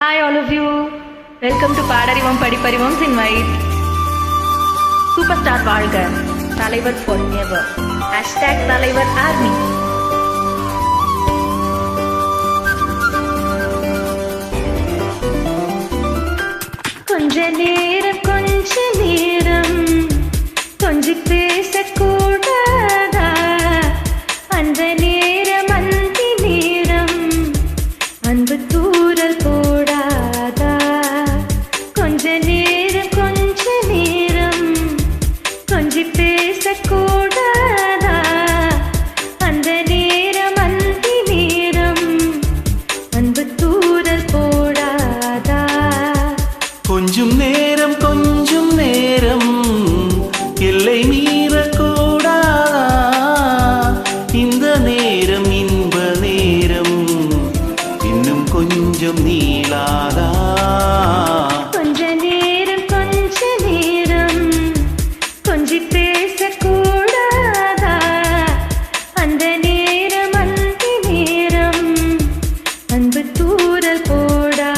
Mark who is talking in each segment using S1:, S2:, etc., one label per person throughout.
S1: Hi all of you. Welcome to பாடறிவோம் படிப்பறிவோம் invite. Super star வாழ்க. தலைவர் for ever. #தலைவர் army. கொஞ்ச நேரம் கொஞ்சி பேசக்கூடாதா? அந்த நேரம் அந்தி நேரம் அன்பு தூரல் போடாதா? கொஞ்ச நேரம் கொஞ்சி பேசக்கூடாதா? அந்த நேரம் அந்தி நேரம் அன்பு தூரல் போடாதா?
S2: கொஞ்சம் நேரம் எல்லை மீறக்கூடாதா? இந்த நேரம் இன்ப நேரம் இன்னும் கொஞ்சம் நீளாதா?
S1: கொஞ்ச நேரம் கொஞ்சி பேசக்கூடாதா? அந்த நேரம் அந்தி நேரம் அன்பு தூரல் போடாதா?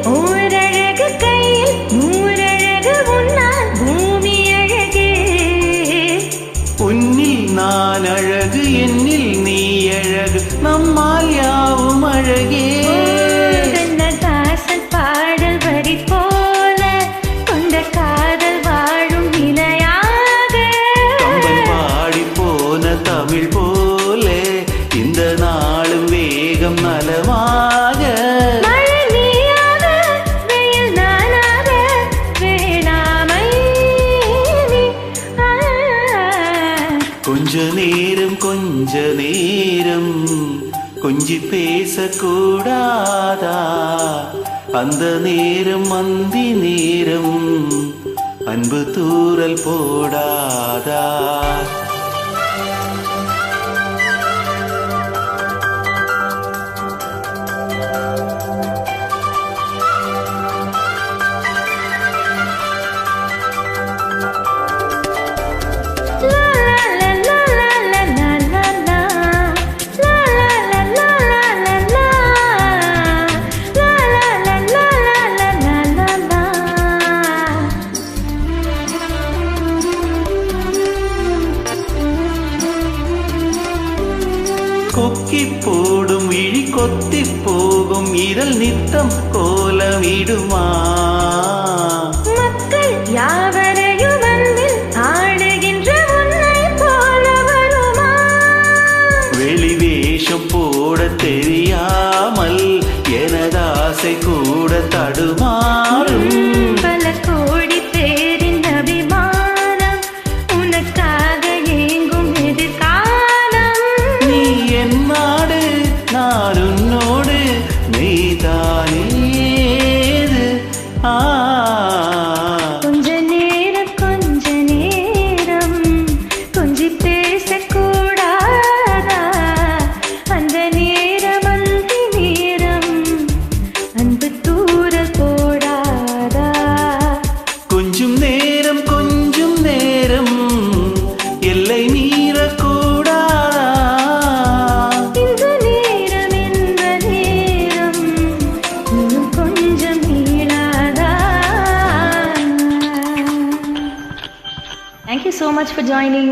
S1: ஓரழகு கையில் நூறழகு உன்னால் பூமி அழகே.
S2: உன்னில் நான் அழகு, என்னில் நீ அழகு, நம்மால் யாவும் அழகே.
S1: கண்ணதாசன் பாடல் வரி போல கொண்ட காதல் வாழும் நிலையாக.
S2: கம்பன் பாடி போன தமிழ் போல இந்த நாளும் வேகம் நலமாக. கொஞ்ச நேரம் கொஞ்சி பேசக்கூடாதா? அந்த நேரம் அந்தி நேரம் அன்பு தூரல் போடாதா? கொக்கி போடும் இழி கொத்தி போகும் இதழ் நித்தம் கோலமிடுமா?
S1: மக்கள் யாவரையும் அன்பில் ஆடுகின்ற உன்னை போல வருமா?
S2: வெளி வேஷம் போட தெரியாமல் எனதாசை கூட தடுமாறும்.
S1: பல கோடி பேரின் அபிமானம் உனக்காக ஏங்கும் எதிர்காலம்.
S2: நீ என் நாடு, நான் உன்னோடு, நீதானே இது.
S1: கொஞ்ச நேரம் கொஞ்சி பேசக்கூடாதா? அந்த நேரம் அந்தி நேரம் அன்பு தூரல் போடாதா?
S2: கொஞ்சம் நேரம் எல்லை மீறக்கூடாதா?
S1: இந்த நேரம் இன்னும் கொஞ்சம் நீளாதா? Thank you so much for joining.